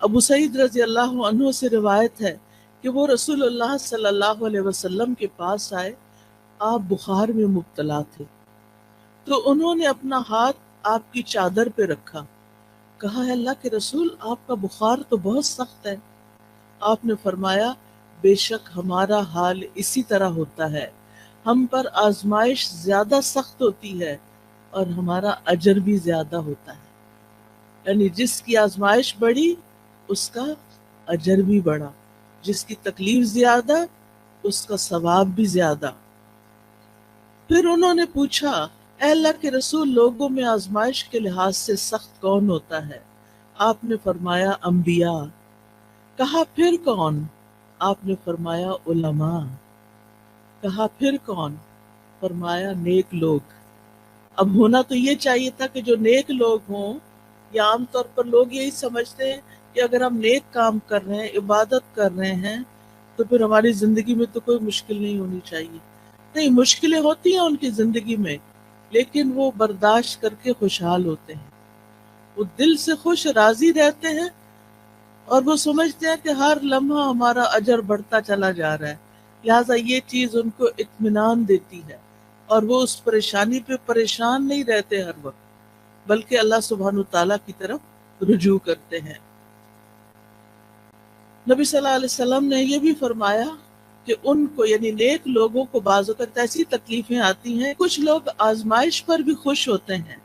ابو سعید رضی اللہ عنہ سے روایت ہے کہ وہ رسول اللہ صلی اللہ علیہ وسلم کے پاس آئے، آپ بخار میں مبتلا تھے، تو انہوں نے اپنا ہاتھ آپ کی چادر پہ رکھا، کہا ہے اللہ کے رسول آپ کا بخار تو بہت سخت ہے۔ آپ نے فرمایا بے شک ہمارا حال اسی طرح ہوتا ہے، ہم پر آزمائش زیادہ سخت ہوتی ہے اور ہمارا اجر بھی زیادہ ہوتا ہے، یعنی جس کی آزمائش بڑھی اس کا اجر بھی بڑھا، جس کی تکلیف زیادہ اس کا ثواب بھی زیادہ۔ پھر انہوں نے پوچھا اے اللہ کے رسول لوگوں میں آزمائش کے لحاظ سے سخت کون ہوتا ہے؟ آپ نے فرمایا انبیاء۔ کہا پھر کون؟ آپ نے فرمایا علماء۔ کہا پھر کون؟ فرمایا نیک لوگ۔ اب ہونا تو یہ چاہیے تھا کہ جو نیک لوگ ہوں، یا عام طور پر لوگ یہی سمجھتے ہیں کہ اگر ہم نیک کام کر رہے ہیں، عبادت کر رہے ہیں، تو پھر ہماری زندگی میں تو کوئی مشکل نہیں ہونی چاہیے۔ نہیں، مشکلیں ہوتی ہیں ان کی زندگی میں، لیکن وہ برداشت کر کے خوشحال ہوتے ہیں، وہ دل سے خوش راضی رہتے ہیں، اور وہ سمجھتے ہیں کہ ہر لمحہ ہمارا اجر بڑھتا چلا جا رہا ہے، لہٰذا یہ چیز ان کو اطمینان دیتی ہے، اور وہ اس پریشانی پہ پریشان نہیں رہتے ہر وقت، بلکہ اللہ سبحانہ وتعالیٰ کی طرف رجوع کرتے ہیں۔ نبی صلی اللہ علیہ وسلم نے یہ بھی فرمایا کہ ان کو یعنی نیک لوگوں کو بعض اوقات ایسی تکلیفیں آتی ہیں، کچھ لوگ آزمائش پر بھی خوش ہوتے ہیں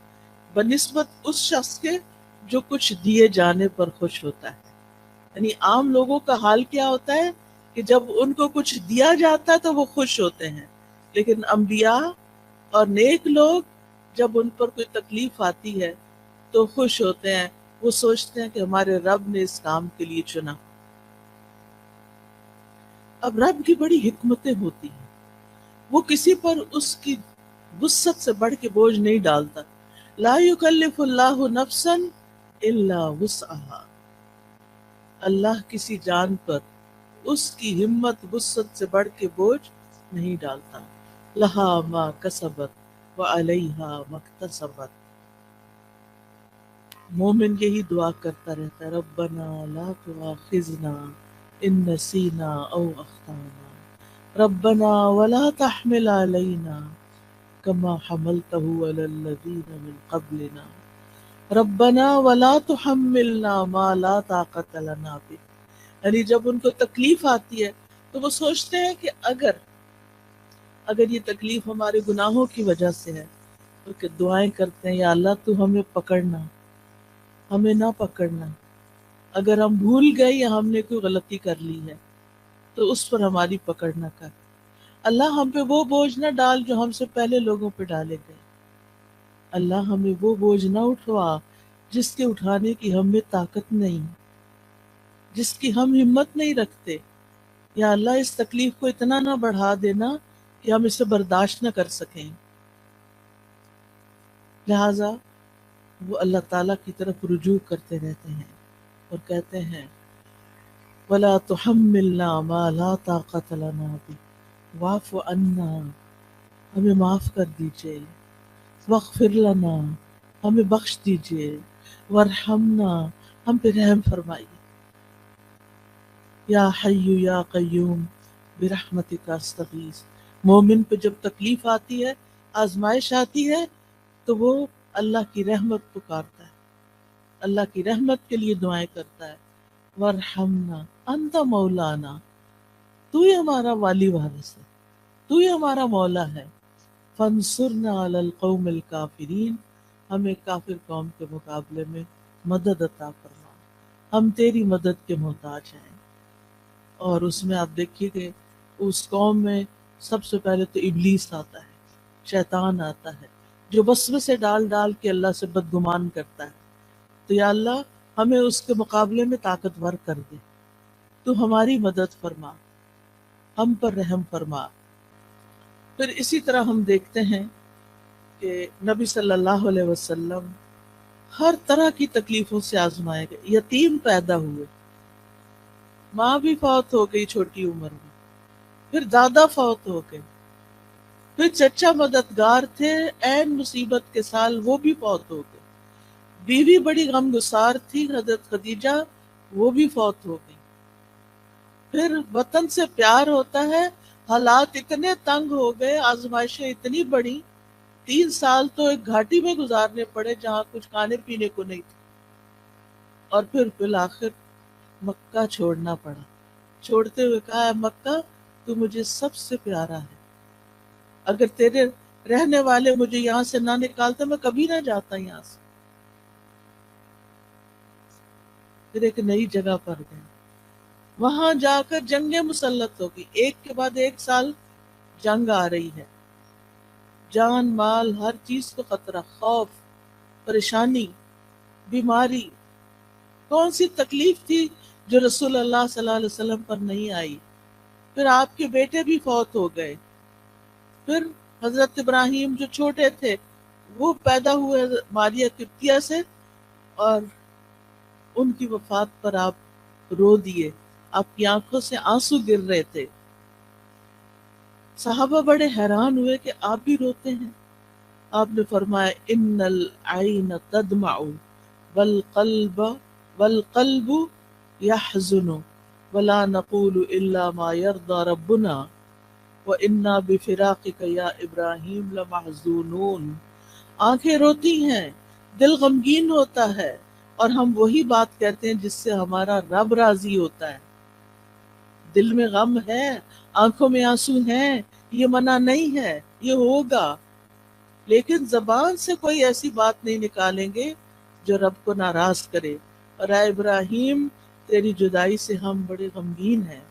بنسبت اس شخص کے جو کچھ دیے جانے پر خوش ہوتا ہے۔ یعنی عام لوگوں کا حال کیا ہوتا ہے کہ جب ان کو کچھ دیا جاتا ہے تو وہ خوش ہوتے ہیں، لیکن انبیاء اور نیک لوگ جب ان پر کوئی تکلیف آتی ہے تو خوش ہوتے ہیں، وہ سوچتے ہیں کہ ہمارے رب نے اس کام کے لیے چنا۔ اب رب کی بڑی حکمتیں ہوتی ہیں، وہ کسی پر اس کی وسعت سے بڑھ کے بوجھ نہیں ڈالتا۔ لا یکلف اللہ نفسا الا وسعها، اللہ کسی جان پر اس کی ہمت وسعت سے بڑھ کے بوجھ نہیں ڈالتا۔ لہا ما کسبت وعلیہا ما اکتسبت۔ مومن یہی دعا کرتا رہتا ہے ربنا لا تؤاخذنا ان نسینا او اخطانا ربنا ولا تحمل علینا کما حملته علی الذین من قبلنا ربنا ولا تحملنا ما لا طاقت لنا به۔ یعنی جب ان کو تکلیف آتی ہے تو وہ سوچتے ہیں کہ اگر یہ تکلیف ہمارے گناہوں کی وجہ سے ہے تو کہ دعائیں کرتے ہیں یا اللہ تو ہمیں پکڑنا، ہمیں نہ پکڑنا، اگر ہم بھول گئے یا ہم نے کوئی غلطی کر لی ہے تو اس پر ہماری پکڑ نہ کر، اللہ ہم پہ وہ بوجھ نہ ڈال جو ہم سے پہلے لوگوں پہ ڈالے گئے، اللہ ہمیں وہ بوجھ نہ اٹھوا جس کے اٹھانے کی ہمیں طاقت نہیں، جس کی ہم ہمت نہیں رکھتے، یا اللہ اس تکلیف کو اتنا نہ بڑھا دینا کہ ہم اسے برداشت نہ کر سکیں۔ لہٰذا وہ اللہ تعالیٰ کی طرف رجوع کرتے رہتے ہیں اور کہتے ہیں وَلَا تُحَمِّلْنَا مَا لَا طَاقَةَ لَنَا بِهِ وَاعْفُ عَنَّا، ہمیں معاف کر دیجئے، وَاغْفِرْ لَنَا، ہمیں بخش دیجئے، وَارْحَمْنَا، ہم پہ رحم فرمائیے، یا حی یا قیوم برحمتک استغیث۔ مومن پہ جب تکلیف آتی ہے، آزمائش آتی ہے، تو وہ اللہ کی رحمت پکارتا ہے، اللہ کی رحمت کے لیے دعائیں کرتا ہے، وَارْحَمْنَا أَنْتَ مَوْلَانَا، تو ہی ہمارا والی وارث ہے، تو ہی ہمارا مولا ہے، فَانْصُرْنَا عَلَى الْقَوْمِ الْكَافِرِينَ، ہمیں کافر قوم کے مقابلے میں مدد عطا فرما، ہم تیری مدد کے محتاج ہیں۔ اور اس میں آپ دیکھیے کہ اس قوم میں سب سے پہلے تو ابلیس آتا ہے، شیطان آتا ہے، جو وسوسے ڈال ڈال کے اللہ سے بدگمان کرتا ہے، تو یا اللہ ہمیں اس کے مقابلے میں طاقتور کر دے، تو ہماری مدد فرما، ہم پر رحم فرما۔ پھر اسی طرح ہم دیکھتے ہیں کہ نبی صلی اللہ علیہ وسلم ہر طرح کی تکلیفوں سے آزمائے گئے، یتیم پیدا ہوئے، ماں بھی فوت ہو گئی چھوٹی عمر میں، پھر دادا فوت ہو گئے، پھر چچا مددگار تھے عین مصیبت کے سال وہ بھی فوت ہو گئے، بیوی بڑی غم گسار تھی حضرت خدیجہ، وہ بھی فوت ہو گئی. پھر وطن سے پیار ہوتا ہے، حالات اتنے تنگ ہو گئے، آزمائشیں اتنی بڑی، 3 سال تو ایک گھاٹی میں گزارنے پڑے جہاں کچھ کھانے پینے کو نہیں تھا، اور پھر بالآخر مکہ چھوڑنا پڑا. چھوڑتے ہوئے کہا ہے مکہ تو مجھے سب سے پیارا ہے، اگر تیرے رہنے والے مجھے یہاں سے نہ نکالتے میں کبھی نہ جاتا یہاں سے. پھر ایک نئی جگہ پر گئے، وہاں جا کر جنگیں مسلط ہوگی، ایک کے بعد ایک سال جنگ آ رہی ہے، جان مال ہر چیز کو خطرہ، خوف، پریشانی، بیماری. کون سی تکلیف تھی جو رسول اللہ صلی اللہ علیہ وسلم پر نہیں آئی. پھر آپ کے بیٹے بھی فوت ہو گئے. پھر حضرت ابراہیم جو چھوٹے تھے وہ پیدا ہوئے ماریہ قبطیہ سے، اور ان کی وفات پر آپ رو دیے، آپ کی آنکھوں سے آنسو گر رہے تھے. صحابہ بڑے حیران ہوئے کہ آپ بھی روتے ہیں. آپ نے فرمایا ان العین تدمع والقلب والقلب يحزن ولا نقول الا ما يرضى ربنا وَإِنَّا بِفِرَاقِكَ يَا إِبْرَاهِيمُ لَمَحْزُونُونَ. آنکھیں روتی ہیں، دل غمگین ہوتا ہے، اور ہم وہی بات کہتے ہیں جس سے ہمارا رب راضی ہوتا ہے. دل میں غم ہے، آنکھوں میں آنسو ہیں، یہ منع نہیں ہے، یہ ہوگا، لیکن زبان سے کوئی ایسی بات نہیں نکالیں گے جو رب کو ناراض کرے. اور اے ابراہیم تیری جدائی سے ہم بڑے غمگین ہیں،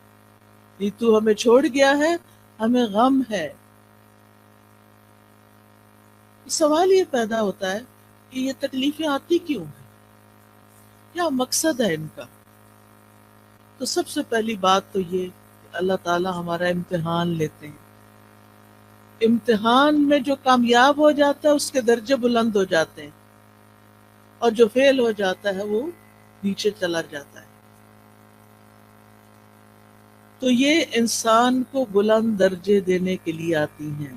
یہ تو ہمیں چھوڑ گیا ہے، ہمیں غم ہے. سوال یہ پیدا ہوتا ہے کہ یہ تکلیفیں آتی کیوں ہیں، کیا مقصد ہے ان کا. تو سب سے پہلی بات تو یہ کہ اللہ تعالی ہمارا امتحان لیتے ہیں. امتحان میں جو کامیاب ہو جاتا ہے اس کے درجے بلند ہو جاتے ہیں، اور جو فیل ہو جاتا ہے وہ نیچے چلا جاتا ہے. تو یہ انسان کو بلند درجے دینے کے لیے آتی ہیں.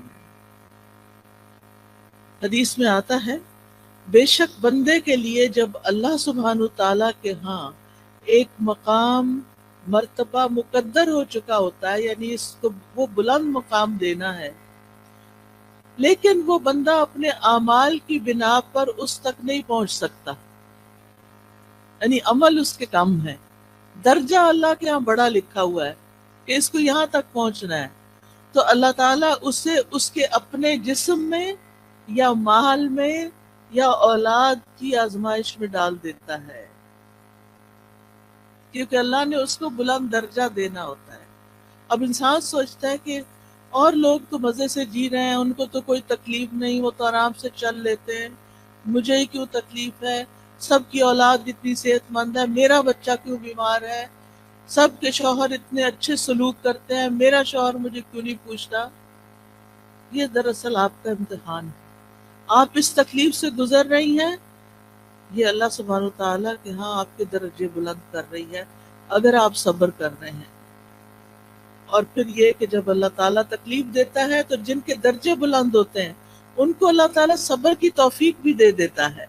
حدیث میں آتا ہے بے شک بندے کے لیے جب اللہ سبحانہ تعالیٰ کے ہاں ایک مقام مرتبہ مقدر ہو چکا ہوتا ہے، یعنی اس کو وہ بلند مقام دینا ہے، لیکن وہ بندہ اپنے اعمال کی بنا پر اس تک نہیں پہنچ سکتا، یعنی عمل اس کے کم ہے. درجہ اللہ کے ہاں بڑا لکھا ہوا ہے کہ اس کو یہاں تک پہنچنا ہے، تو اللہ تعالیٰ اسے اس کے اپنے جسم میں یا مال میں یا اولاد کی آزمائش میں ڈال دیتا ہے، کیونکہ اللہ نے اس کو بلند درجہ دینا ہوتا ہے. اب انسان سوچتا ہے کہ اور لوگ تو مزے سے جی رہے ہیں، ان کو تو کوئی تکلیف نہیں، وہ تو آرام سے چل لیتے ہیں، مجھے ہی کیوں تکلیف ہے، سب کی اولاد اتنی صحت مند ہے، میرا بچہ کیوں بیمار ہے، سب کے شوہر اتنے اچھے سلوک کرتے ہیں، میرا شوہر مجھے کیوں نہیں پوچھتا. یہ دراصل آپ کا امتحان ہے. آپ اس تکلیف سے گزر رہی ہیں، یہ اللہ سبحانہ وتعالیٰ کے ہاں آپ کے درجے بلند کر رہی ہے اگر آپ صبر کر رہے ہیں. اور پھر یہ کہ جب اللہ تعالیٰ تکلیف دیتا ہے تو جن کے درجے بلند ہوتے ہیں ان کو اللہ تعالیٰ صبر کی توفیق بھی دے دیتا ہے،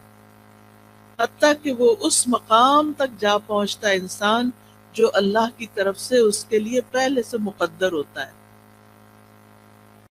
حتیٰ کہ وہ اس مقام تک جا پہنچتا ہے انسان جو اللہ کی طرف سے اس کے لیے پہلے سے مقدر ہوتا ہے.